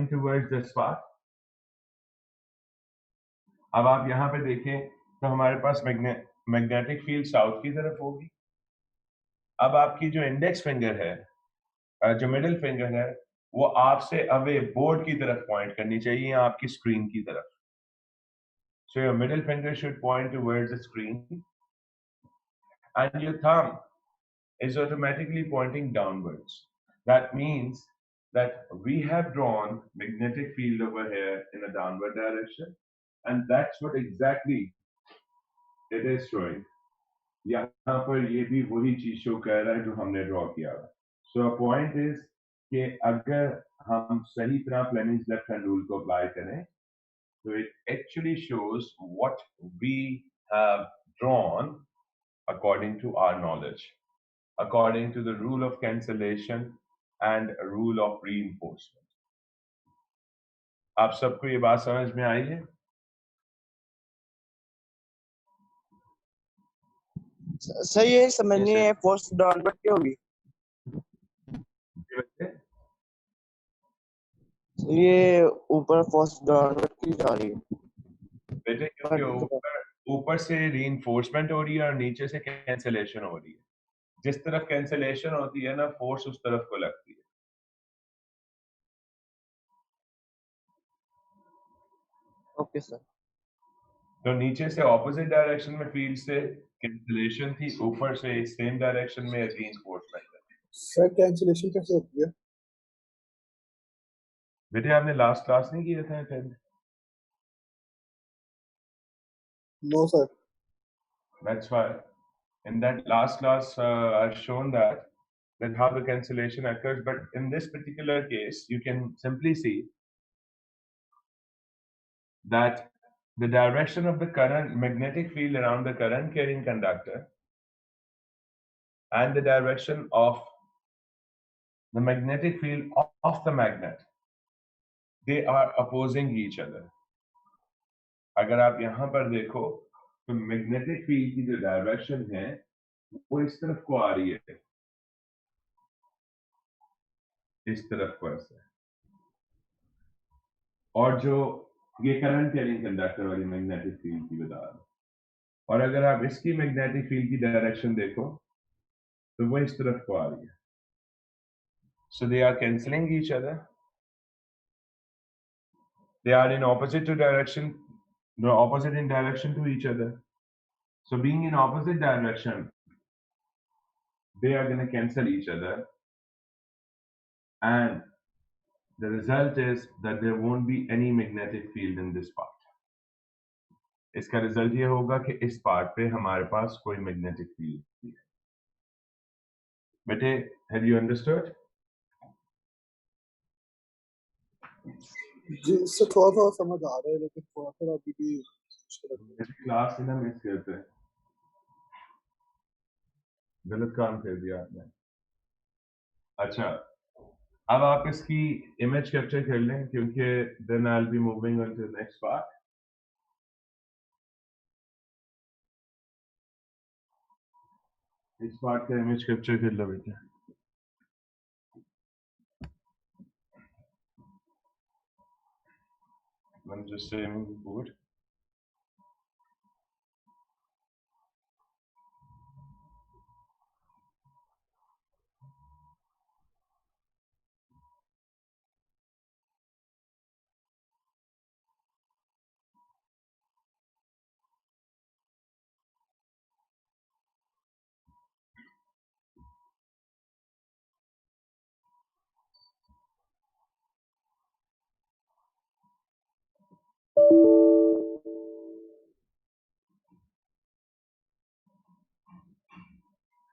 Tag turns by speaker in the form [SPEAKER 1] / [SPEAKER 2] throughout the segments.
[SPEAKER 1] pointing towards the spot. अब आप यहाँ पे देखें तो हमारे पास मैग्नेटिक फील्ड साउथ की तरफ होगी। अब आपकी जो इंडेक्स फिंगर है, जो मिडिल फिंगर है, वो आपसे अवे बोर्ड की तरफ पॉइंट करनी चाहिए या आपकी स्क्रीन की तरफ। So your middle finger should point towards the screen, and your thumb is automatically pointing downwards. That means that we have drawn magnetic field over here in a downward direction, and that's what exactly it is showing. यहाँ पर ये भी वही चीज show कर रहा है जो हमने ड्रॉ किया है। So a point is कि अगर हम सही तरह Fleming's left hand rule को अप्लाई करें, so it actually shows what we have drawn according to our knowledge, according to the rule of cancellation and a rule of reinforcement. आप सबको ये बात समझ में आई है?
[SPEAKER 2] सही है, समझनी है। फोर्स डाउनवर्ड की होगी ये ऊपर, फोर्स डाउनवर्ड की जा रही है
[SPEAKER 1] बेटे, क्योंकि ऊपर से रीइंफोर्समेंट हो रही है और नीचे से कैंसिलेशन हो रही है। जिस तरफ कैंसिलेशन होती है ना, फोर्स उस तरफ को लगती है।
[SPEAKER 2] Okay sir.
[SPEAKER 1] तो नीचे से ऑपोजिट डायरेक्शन में फील्ड से कैंसिलेशन थी, ऊपर से सेम डायरेक्शन में रीइंफोर्समेंट है।
[SPEAKER 3] सर कैंसिलेशन कैसे होती है?
[SPEAKER 1] बेटे आपने लास्ट क्लास नहीं किया था attend?
[SPEAKER 3] No sir.
[SPEAKER 1] That's why in that last class I've shown that how the cancellation occurs, but in this particular case you can simply see that the direction of the current magnetic field around the current carrying conductor and the direction of the magnetic field of the magnet, they are opposing each other. अगर आप यहाँ पर देखो तो magnetic field की जो direction है वो इस तरफ को आ रही है, इस तरफ को ऐसे, और जो ये करंट कैरिंग कंडक्टर वाली मैग्नेटिक फील्ड की बता रहा है। और अगर आप इसकी मैग्नेटिक फील्ड की डायरेक्शन देखो तो वो इस तरफ को आ रही है। So they are cancelling each other, they are in opposite direction, opposite in direction to each other. So being in opposite direction, they are going to cancel each other, and the result is that there won't be any magnetic field in this part. इसका result ये होगा कि इस part पे हमारे पास कोई magnetic field नहीं है। बेटे, हैव यू अंडरस्टूड?
[SPEAKER 3] जी इससे थोड़ा थोड़ा समझ आ रहा है, लेकिन थोड़ा थोड़ा अभी भी
[SPEAKER 1] क्लास में ना मिस करते हैं, गलत काम कर दिया आपने। अच्छा, अब आप इसकी इमेज कैप्चर कर लें, क्योंकि then I will be moving on to next part. इस पार्ट का इमेज कैप्चर कर लो बेटा। I'm just saving the board.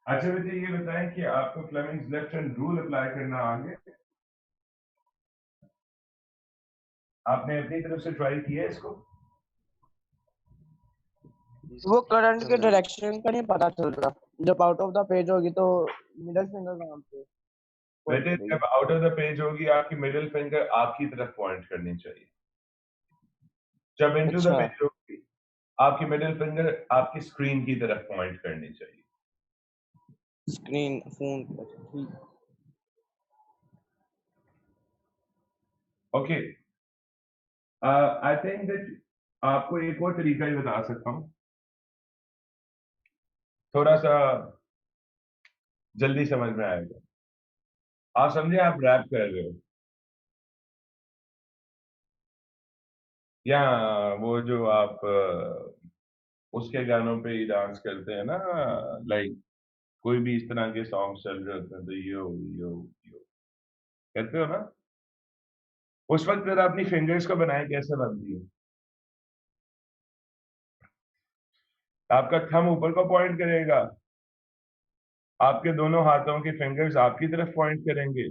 [SPEAKER 1] अच्छा बेटे, ये बताएं कि आपको Fleming's left hand rule apply करना आ गया? आपने अपनी तरफ से ट्राई किया इसको?
[SPEAKER 2] वो करंट के डायरेक्शन का नहीं पता चल रहा। जब आउट ऑफ द पेज होगी तो मिडिल फिंगर कहाँ पे?
[SPEAKER 1] बेटे, जब आउट ऑफ द पेज होगी आपकी मिडिल फिंगर आपकी तरफ पॉइंट करनी चाहिए। जब इनटू द पेज होगी आपकी मिडिल फिंगर आपकी स्क्रीन की तरफ पॉइंट करनी चाहिए।
[SPEAKER 2] स्क्रीन फोन पर।
[SPEAKER 1] ओके, आई थिंक दैट आपको एक और तरीका ही बता सकता हूँ, थोड़ा सा जल्दी समझ में आएगा। आप समझे आप रैप कर रहे हो, या वो जो आप उसके गानों पे ही डांस करते हैं ना, लाइक कोई भी इस तरह के सॉन्ग चल रहे होते हैं तो यो यो यो करते हो ना, उस वक्त जरा अपनी फिंगर्स को बनाए कैसे बनती है। आपका थंब ऊपर को पॉइंट करेगा, आपके दोनों हाथों के फिंगर्स आपकी तरफ पॉइंट करेंगे,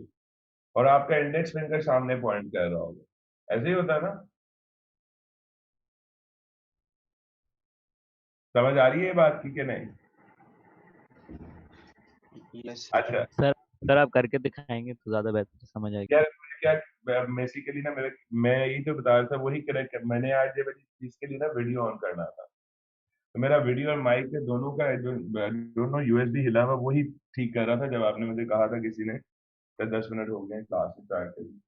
[SPEAKER 1] और आपका इंडेक्स फिंगर सामने पॉइंट कर रहा होगा। ऐसे ही होता है ना? समझ आ रही है ये बात की कि नहीं?
[SPEAKER 4] यस
[SPEAKER 1] अच्छा
[SPEAKER 5] सर सर आप करके दिखाएंगे तो ज्यादा बेहतर समझ आएगी।
[SPEAKER 1] यार, मुझे क्या बेसिकली ना, मैं यही तो बता रहा था, वही करेक्ट। मैंने आज ये वाली चीज के लिए ना वीडियो ऑन करना था, तो मेरा वीडियो और माइक के दोनों का दोनों यूएसबी हिला हुआ, वही ठीक कर रहा था जब आपने मुझे कहा था किसी ने, तो 10 मिनट हो गए क्लास स्टार्ट करी।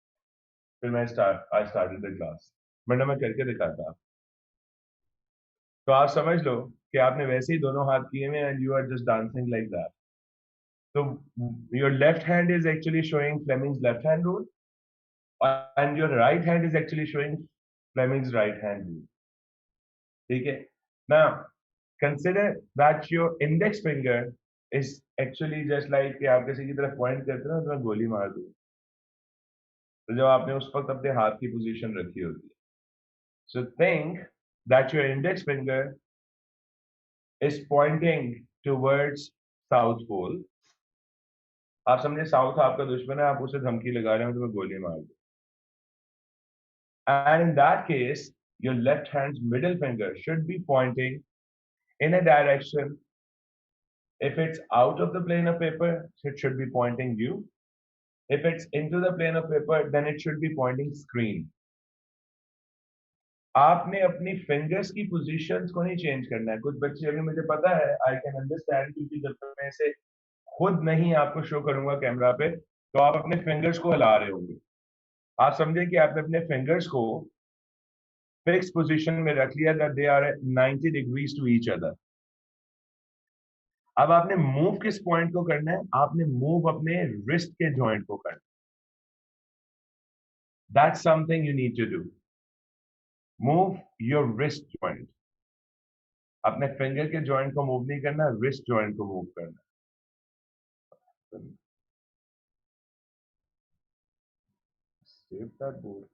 [SPEAKER 1] फिर आई स्टार्टेड द क्लास, मैंने मैं करके दिखाता। तो आप समझ लो कि आपने वैसे ही दोनों हाथ किए हुए and you are just dancing like that. तो your left hand is actually showing Fleming's left hand rule, and your right hand is actually showing Fleming's right hand rule. ठीक है? Now consider that your index finger is actually just like कि आप किसी की तरफ point करते हो ना, तो मैं गोली मार दूँ, तो जब आपने उस वक्त अपने हाथ की पोजीशन रखी होती है, so think that your index finger is pointing towards south pole. आप समझे साउथ आपका दुश्मन है, आप उसे धमकी लगा रहे हो तो मैं गोली मार दूँ, and in that case your left hand's middle finger should be pointing in a direction. If it's out of the plane of paper, it should be pointing you. If it's into the plane of paper, then it should be pointing screen. आपने अपनी fingers की positions को नहीं change करना है। कुछ बच्चे, अभी मुझे पता है, आई कैन अंडरस्टैंड, क्योंकि जब तक मैं इसे खुद नहीं आपको शो करूंगा कैमरा पे, तो आप अपने फिंगर्स को हिला रहे होंगे। आप समझे कि आपने अपने फिंगर्स को फिक्स पोजीशन में रख लिया, that they are 90 degrees to each other. अब आपने मूव किस पॉइंट को करना है? आपने मूव अपने रिस्ट के जॉइंट को करना है। That's something you need to do. Move your wrist joint. अपने फिंगर के जॉइंट को मूव नहीं करना, रिस्ट जॉइंट को मूव करना। Save that board.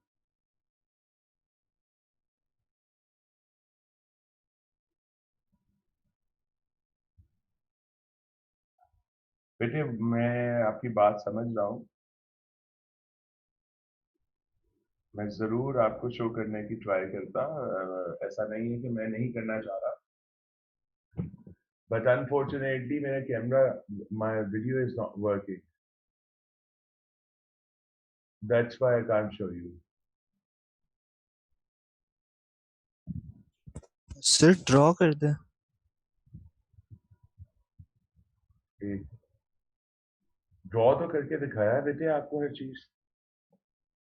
[SPEAKER 1] बेटे, मैं आपकी बात समझ रहा हूँ, मैं जरूर आपको शो करने की ट्राई करता, ऐसा नहीं है कि मैं नहीं करना चाह रहा, बट अनफॉर्चुनेटली मेरा camera, my video is not working, that's why I can't show you.
[SPEAKER 4] Sir draw कर दे।
[SPEAKER 1] ड्रॉ तो करके दिखाया है बेटे आपको हर चीज,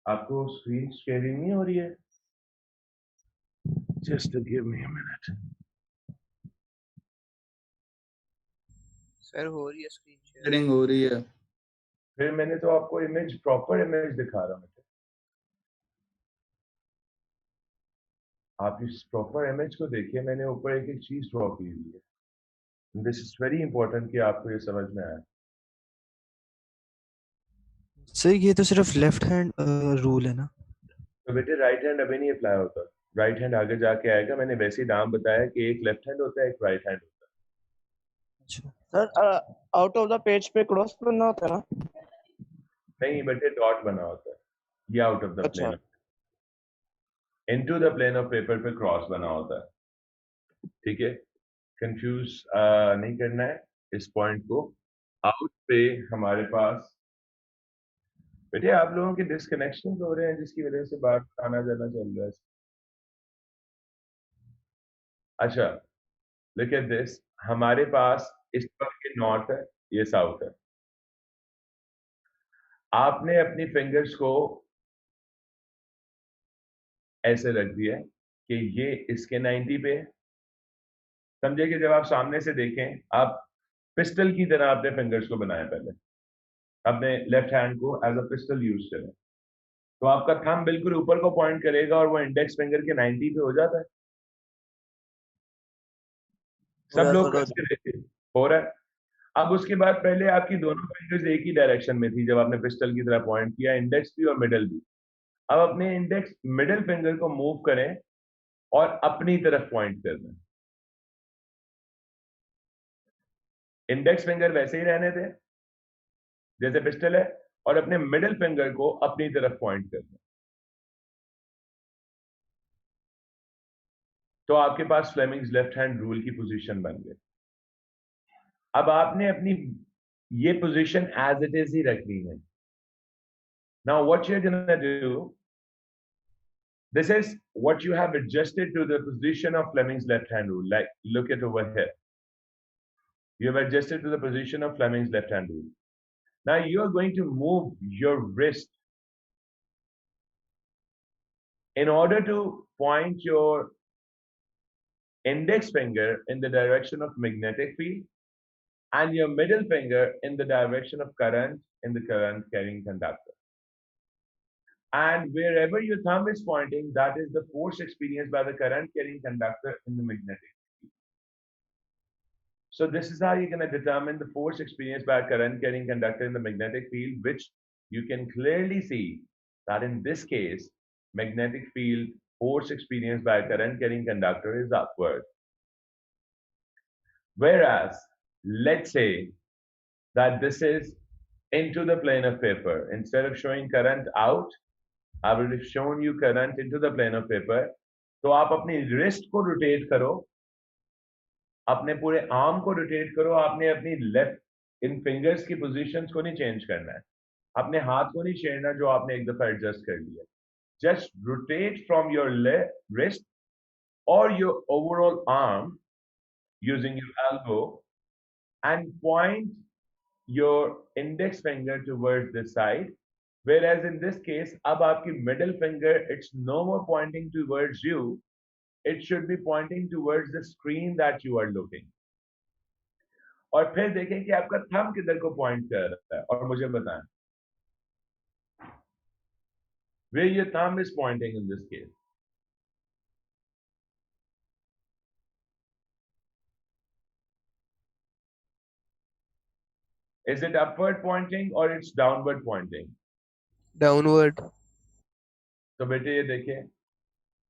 [SPEAKER 1] आपको स्क्रीन शेयरिंग नहीं हो रही है? Just give me a minute.
[SPEAKER 4] Sir हो रही है, स्क्रीन शेयरिंग हो रही है।
[SPEAKER 1] फिर मैंने तो आपको इमेज, प्रॉपर इमेज दिखा रहा हूँ, आप इस प्रॉपर इमेज को देखिए, मैंने ऊपर एक एक चीज ड्रॉ की हुई है। दिस इज वेरी इंपॉर्टेंट कि आपको ये समझ में आए।
[SPEAKER 4] सर ये तो सिर्फ लेफ्ट हैंड रूल है ना?
[SPEAKER 1] तो बेटे राइट हैंड अभी नहीं अप्लाई होता, राइट हैंड आगे जाके आएगा। मैंने वैसे ही नाम बताया कि एक लेफ्ट हैंड होता है, एक राइट हैंड होता
[SPEAKER 4] अच्छा
[SPEAKER 2] sir out of the page पे क्रॉस करना होता है ना?
[SPEAKER 1] है। नहीं बेटे, डॉट बना होता है, ये आउट ऑफ द
[SPEAKER 2] अच्छा।
[SPEAKER 1] Plane, into the plane of paper पे क्रॉस बना होता है। ठीक है, कंफ्यूज नहीं करना है इस पॉइंट को। आउट पे हमारे पास बेटे आप लोगों के डिस्कनेक्शन हो रहे हैं, जिसकी वजह से बात आना जाना चल रहा है। अच्छा, लुक एट दिस, हमारे पास इस वक्त ये नॉर्थ है, ये साउथ है। आपने अपनी फिंगर्स को ऐसे रख दिया कि ये इसके 90 पे है। समझे कि जब आप सामने से देखें, आप पिस्टल की तरह अपने फिंगर्स को बनाएं, पहले अपने लेफ्ट हैंड को एज अ पिस्टल यूज करें, तो आपका थंब बिल्कुल ऊपर को पॉइंट करेगा और वो इंडेक्स फिंगर के 90 पे हो जाता है। सब लोग करके देखिए, हो रहा है। अब उसके बाद पहले आपकी दोनों फिंगर्स एक ही डायरेक्शन में थी जब आपने पिस्टल की तरह पॉइंट किया, इंडेक्स भी और मिडल भी। अब अपने इंडेक्स मिडिल फिंगर को मूव करें और अपनी तरफ पॉइंट करना। इंडेक्स फिंगर वैसे ही रहने दें जैसे पिस्टल है, और अपने मिडिल फिंगर को अपनी तरफ पॉइंट करना। तो आपके पास फ्लेमिंग्स लेफ्ट हैंड रूल की पोजीशन बन गई। अब आपने अपनी ये पोजीशन एज इट इज ही रखनी है। Now what you are gonna do, this is what you have adjusted to the position of Fleming's left hand rule. Like, look at over here. You have adjusted to the position of Fleming's left hand rule. Now you are going to move your wrist in order to point your index finger in the direction of magnetic field and your middle finger in the direction of current in the current carrying conductor. And wherever your thumb is pointing, that is the force experienced by the current carrying conductor in the magnetic field. So this is how you're going to determine the force experienced by a current carrying conductor in the magnetic field, which you can clearly see that in this case, magnetic field force experienced by a current carrying conductor is upward. Whereas, let's say that this is into the plane of paper. Instead of showing current out, I will have shown you current into the plane of paper. तो आप अपनी wrist को rotate करो, अपने पूरे arm को rotate करो, आपने अपनी left इन fingers की positions को नहीं change करना है, अपने हाथ को नहीं छेड़ना जो आपने एक दफा adjust कर लिया। Just rotate from your wrist or your overall arm using your elbow and point your index finger towards this side. Whereas in this case, अब आपकी middle finger, it's no more pointing towards you. It should be pointing towards the screen that you are looking. और फिर देखें कि आपका thumb किधर को point कर रहा है और मुझे बताएं where your thumb is pointing in this case. Is it upward pointing or it's downward pointing?
[SPEAKER 4] Downward.
[SPEAKER 1] तो बेटे ये देखिए,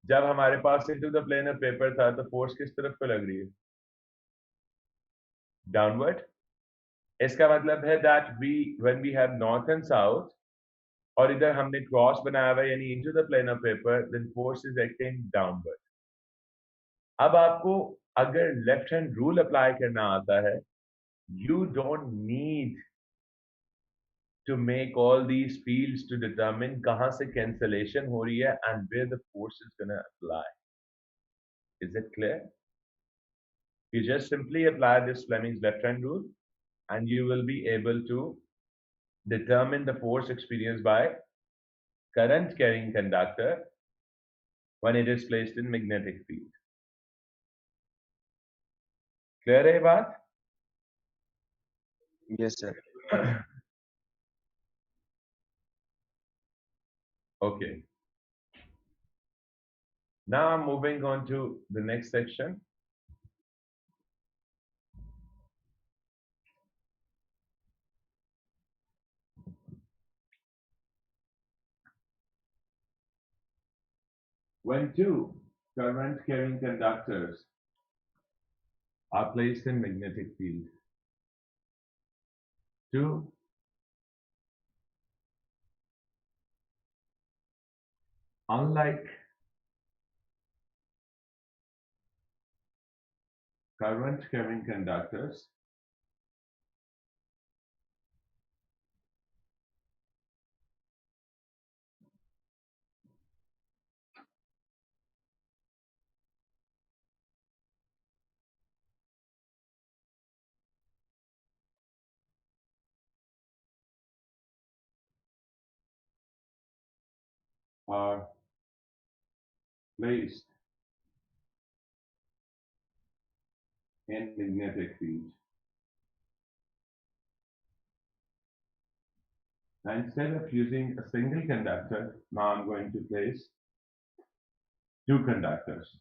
[SPEAKER 1] जब हमारे पास into the plane of paper था तो force किस तरफ पे लग रही है? Downward. इसका मतलब है that when we have north and south और इधर हमने क्रॉस बनाया हुआ है यानी into the plane of paper, then force is acting downward. अब आपको अगर लेफ्ट हैंड रूल अप्लाई करना आता है, you don't need to make all these fields to determine कहां से cancellation हो रही है and where the force is going to apply. Is it clear? You just simply apply this Fleming's left hand rule and you will be able to determine the force experienced by current carrying conductor when it is placed in magnetic field. Clear है ये बात?
[SPEAKER 2] Yes, sir.
[SPEAKER 1] Okay. Now I'm moving on to the next section. When two current carrying conductors are placed in magnetic field, two unlike current carrying conductors, are placed in magnetic field. Now, instead of using a single conductor, now I'm going to place two conductors.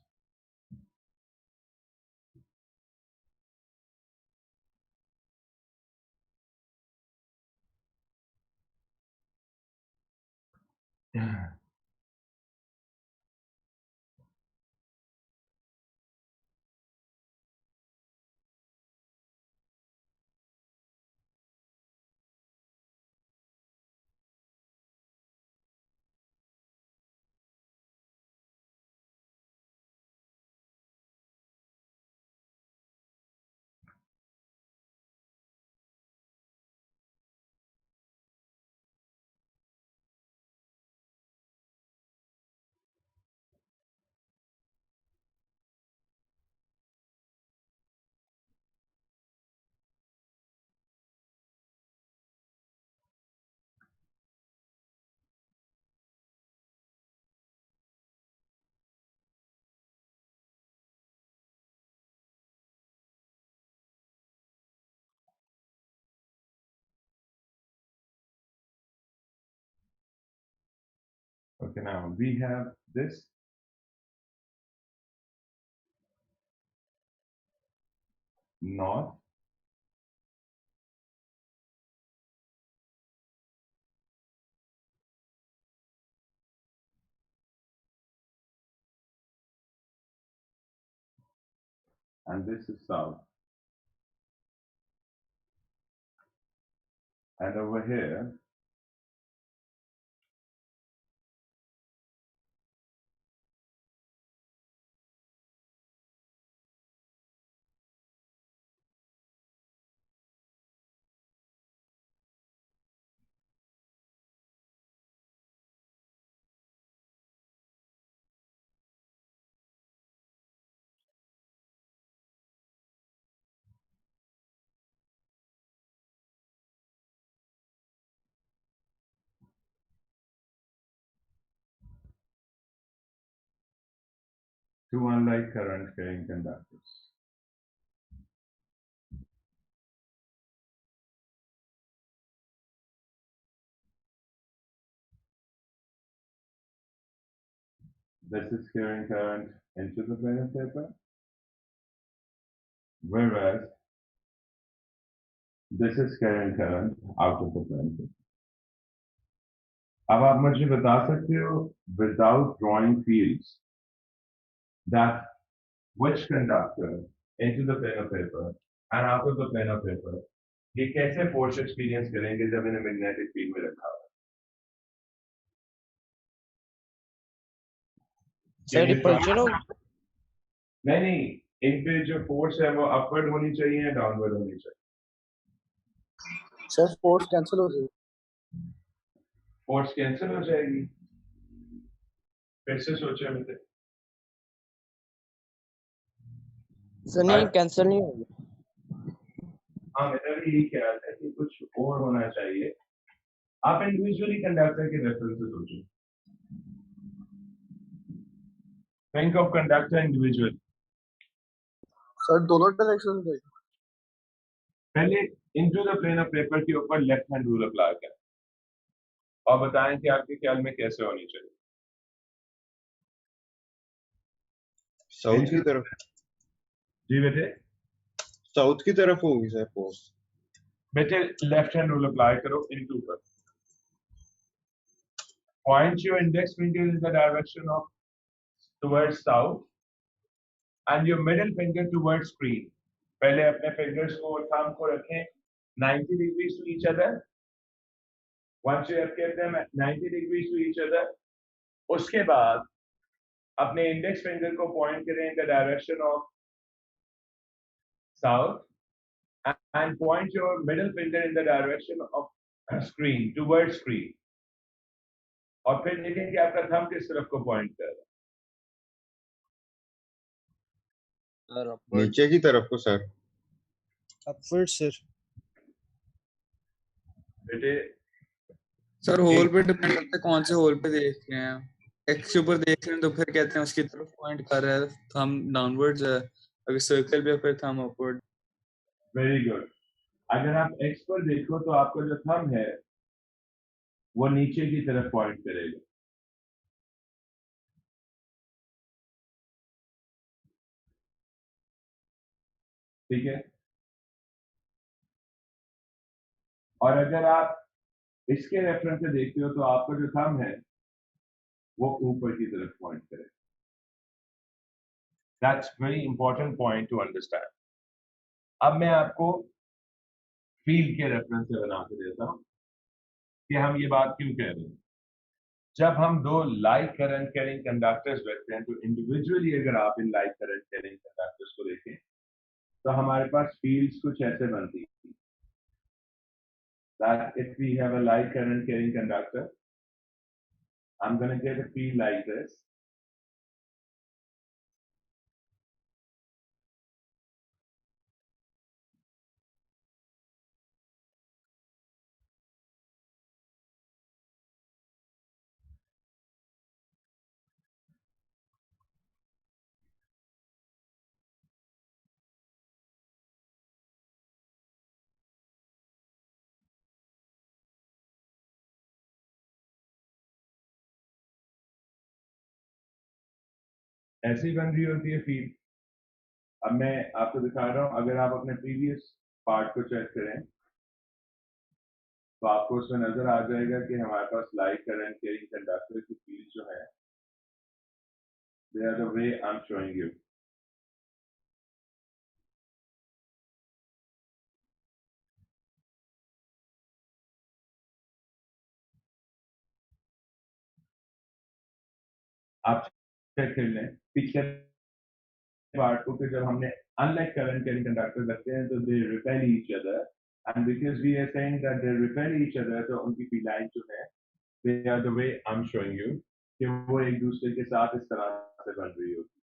[SPEAKER 1] Okay, now we have this north, and this is south. And over here, two unlike current carrying conductors. This is carrying current into the plane of paper, whereas this is carrying current out of the plane of paper. अब आप मुझे बता सकते हो, without drawing fields, that which conductor into the plane of paper and out of the plane of paper, ये कैसे force experience करेंगे जब इन्हें magnetic field में रखा हुआ है?
[SPEAKER 2] सर रिपल्शन हो
[SPEAKER 1] नहीं, इन पे जो फोर्स है वो अपवर्ड होनी चाहिए या डाउनवर्ड होनी चाहिए?
[SPEAKER 3] सर फोर्स कैंसिल हो जाएगी।
[SPEAKER 1] फोर्स कैंसिल हो जाएगी, फिर से सोचे मुझे।
[SPEAKER 2] सर नहीं कैंसिल नहीं होगी।
[SPEAKER 1] हाँ, मेरा भी यही ख्याल है कि कुछ और होना चाहिए। आप इंडिविजुअली कंडक्टर के रेफरेंस से सोचो। Think of conductor individual.
[SPEAKER 3] Sir दोनों डायरेक्शन में
[SPEAKER 1] पहले into the plane of paper के ऊपर लेफ्ट हैंड रूल अप्लाई करें और बताएं कि आपके ख्याल में कैसे होनी चाहिए।
[SPEAKER 6] साउथ की तरफ।
[SPEAKER 1] जी बेटे,
[SPEAKER 6] साउथ की तरफ होगी सर फोर्स।
[SPEAKER 1] बेटे लेफ्ट हैंड रूल अप्लाई करो इनटू पर। Point your index finger in the direction of towards south and your middle finger towards screen. पहले अपने fingers को और thumb को रखें 90 degrees to each other. Once you have kept them at 90 degrees to each other, उसके बाद अपने index finger को point करें in the direction of south and point your middle finger in the direction of screen towards screen. और फिर देखें कि आपका थंब किस तरफ को पॉइंट कर रहा है।
[SPEAKER 6] नीचे की तरफ को सर।
[SPEAKER 4] Upward sir.
[SPEAKER 1] बेटे
[SPEAKER 7] सर होल पे डिपेंड करता है कौन से होल पे देख रहे हैं। एक्स के ऊपर देख रहे हैं तो फिर कहते हैं उसकी तरफ पॉइंट कर रहा है, थंब डाउनवर्ड्स है, अगर सर्कल पे फिर थंब अपवर्ड।
[SPEAKER 1] Very good. अगर आप एक्स पर देखो तो आपका जो थंब है वो नीचे की तरफ पॉइंट करेगा। ठीक है। और अगर आप इसके रेफरेंस से देखते हो तो आपका जो थंब है वो ऊपर की तरफ पॉइंट करेगा। That's very important point two understand. अब मैं आपको फील्ड के रेफरेंस से बना के देता हूं कि हम ये बात क्यों कह रहे हैं। जब हम दो लाइक करंट कैरिंग कंडक्टर्स रखते हैं तो इंडिविजुअली अगर आप in like current carrying conductors को देखें तो हमारे पास फील्ड्स कुछ ऐसे बनती है। That if we have a light current carrying conductor, I'm going to get a field like this. ऐसी बन रही होती है फील्ड। अब मैं आपको दिखा रहा हूं, अगर आप अपने प्रीवियस पार्ट को चेक करें तो आपको उसमें नजर आ जाएगा कि हमारे पास लाइट करंट कैरिंग कंडक्टर की फील्ड जो है they are the way I am showing you. आप चेक कर लें पिछले पार्ट को कि जब हमने अनलाइक करंट कैरिंग कंडक्टर रखते हैं तो they repel each other, and because we are saying that they repel each other तो उनकी फील्ड लाइन जो है they are the way I am showing you कि वो एक दूसरे के साथ इस तरह से बन रही होती है।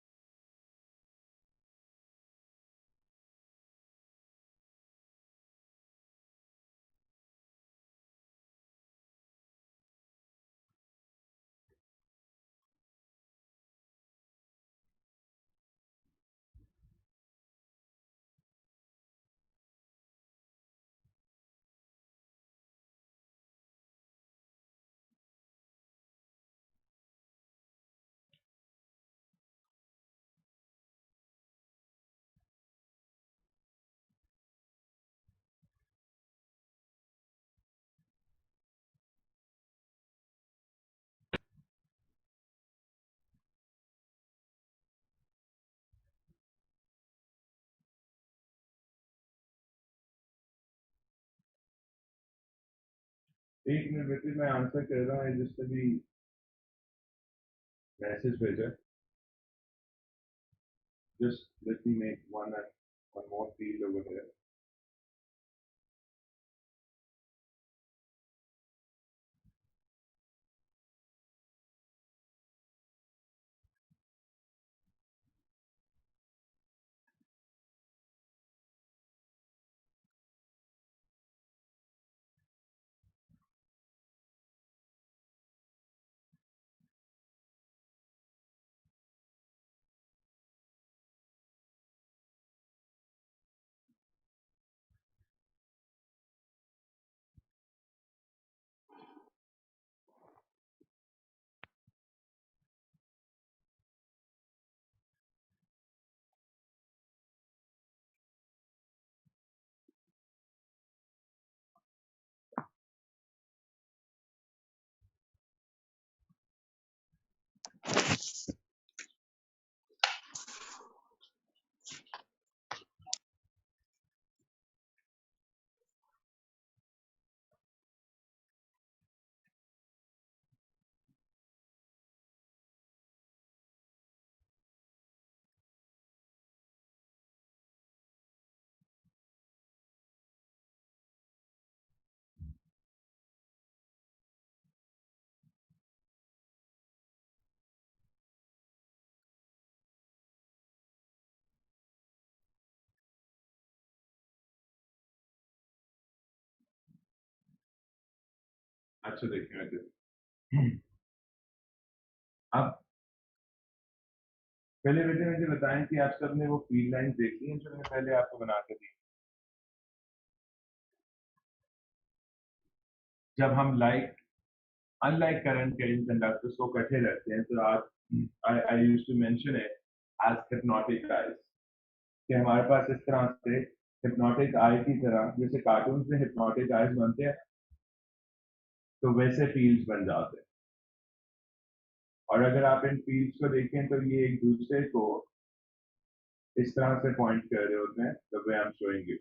[SPEAKER 1] एक मिनट बेटे मैं आंसर कर रहा हूँ जिससे भी मैसेज भेजा। Just let me make one more field over here. अच्छा देखिए अब पहले बेटे मुझे बताएं कि आप सबने वो फील्ड लाइन देखी हैं जो मैंने पहले आपको बना के दी। जब हम अनलाइक करंट के इन कंडक्टर्स को इकट्ठे रखते हैं तो आप I used to mention it as hypnotic eyes, कि हमारे पास इस तरह से हिप्नोटिक आई की तरह, जैसे कार्टून में हिप्नोटिक आइज बनते हैं तो वैसे फील्ड्स बन जाते हैं। और अगर आप इन फील्ड्स को देखें तो ये एक दूसरे को इस तरह से पॉइंट कर रहे होते हैं, the way I am showing you.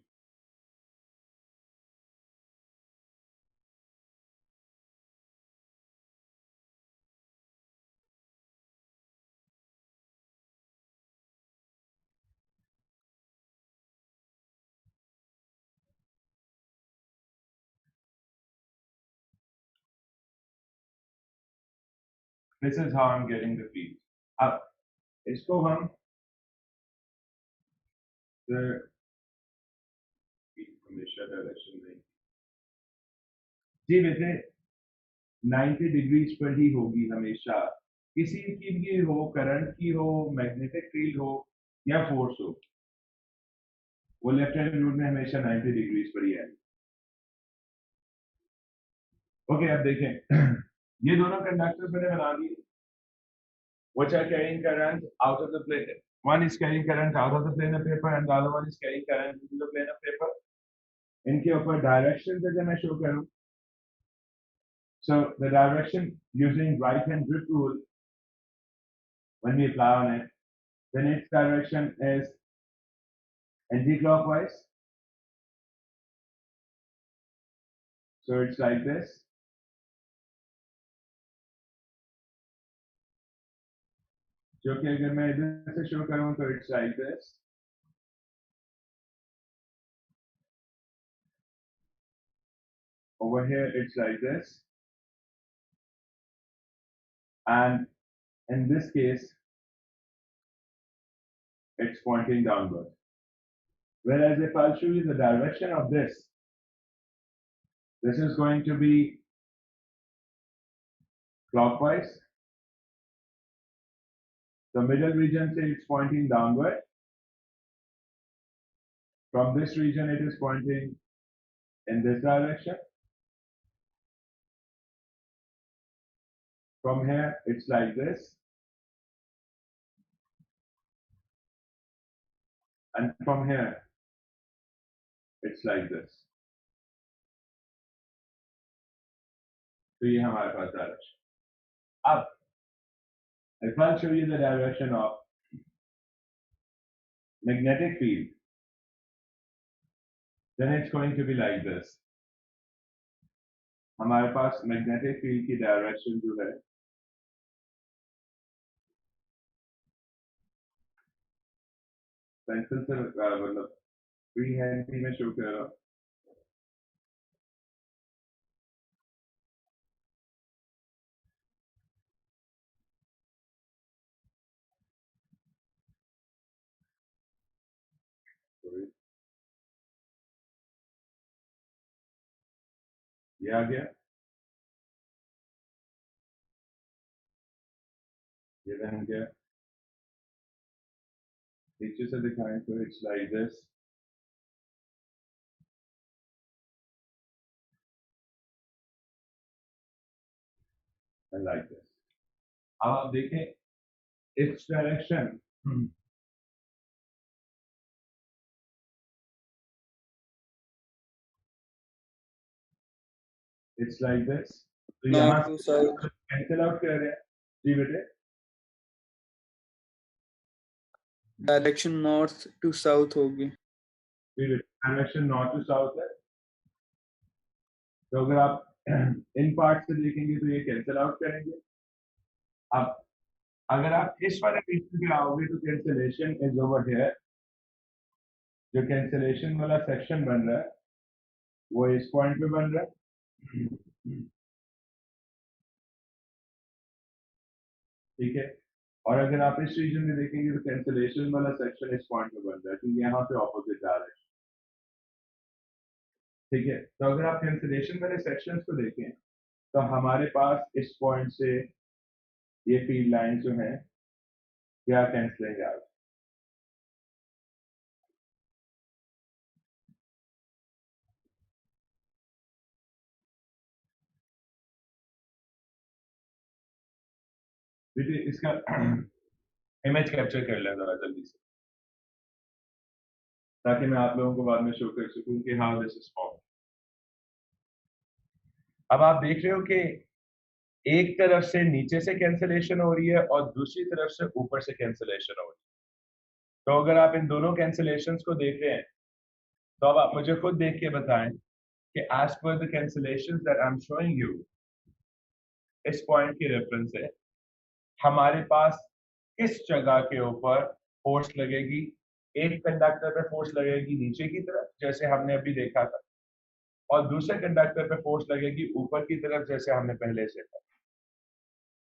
[SPEAKER 1] This is how I am getting the field. अब इसको हम हमेशा डायरेक्शन देंगे जी बेटे, 90 डिग्रीज पर ही होगी हमेशा, किसी की भी हो, करंट की हो, मैग्नेटिक फील्ड हो या फोर्स हो, वो लेफ्ट हैंड रूल में हमेशा 90 डिग्रीज पर ही है। ओके, अब देखें ये दोनों कंडक्टर्स मैंने बना दिए, which are carrying current out of the plane. One is carrying current out of the plane of paper and the other one is carrying current into the plane of paper. इनके ऊपर direction अगर मैं show करूं, so the direction using right hand grip rule, when we apply on it, then its direction is anti-clockwise. So it's like this. जो कि अगर मैं इधर से शो करूं तो it's like this. Over here it's like this. And in this case, it's pointing downward. Whereas if I'll show you the direction of this is going to be clockwise. The middle region say it's pointing downward. From this region it is pointing in this direction. From here it's like this. And from here it's like this. So ये हमारे पास direction. Up. If I'll show you the direction of magnetic field, then it's going to be like this. हमारे पास magnetic field की direction जो है pencil से मतलब free hand में show कर रहा हूँ। ये आ गया, ये बन गया। नीचे से दिखाएं तो it's like this. And like this. अब आप देखें इस डायरेक्शन इट्स लाइक दिस। तो यहाँ
[SPEAKER 7] North to south.
[SPEAKER 1] Cancel out कर रहे हैं जी बेटे।
[SPEAKER 7] Direction north to south होगी.
[SPEAKER 1] डायरेक्शन नॉर्थ टू साउथ है। तो अगर आप इन पार्ट से देखेंगे तो ये कैंसिल आउट करेंगे। अब अगर आप इस वाले पीछे पे आओगे तो कैंसिलेशन इज ओवर हियर। जो कैंसिलेशन वाला सेक्शन बन रहा है वो इस पॉइंट पे बन रहा है, ठीक है। और अगर आप इस रीजन में देखेंगे तो कैंसिलेशन वाला सेक्शन इस पॉइंट पे बन रहा है, तो यहाँ पे ऑपोजिट डायरेक्शन, ठीक है। तो अगर आप कैंसिलेशन वाले सेक्शंस को देखें तो हमारे पास इस पॉइंट से ये फील्ड लाइंस जो हैं they are cancelling out. देखिए इसका इमेज कैप्चर कर लें जरा जल्दी से, ताकि मैं आप लोगों को बाद में शो कर सकूं कि हाउ दिस इज फॉर्म। अब आप देख रहे हो कि एक तरफ से नीचे से कैंसिलेशन हो रही है और दूसरी तरफ से ऊपर से कैंसिलेशन हो रही है। तो अगर आप इन दोनों कैंसिलेशंस को देख रहे हैं तो अब आप मुझे खुद देख के बताएं कि as per the cancellations that I am showing you, इस पॉइंट के रेफरेंस से हमारे पास किस जगह के ऊपर फोर्स लगेगी। एक कंडक्टर पे फोर्स लगेगी नीचे की तरफ जैसे हमने अभी देखा था, और दूसरे कंडक्टर पे फोर्स लगेगी ऊपर की तरफ जैसे हमने पहले से था।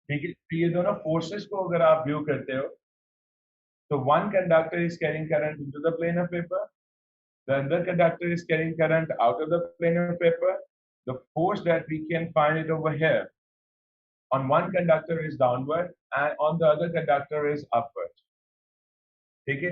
[SPEAKER 1] ठीक है, तो ये दोनों फोर्सेस को अगर आप व्यू करते हो तो one conductor is carrying current into the plane of paper, the other conductor is carrying current out of the plane of paper. The force that we can find it over here on one conductor is downward and on the other conductor is upward. ठीक है।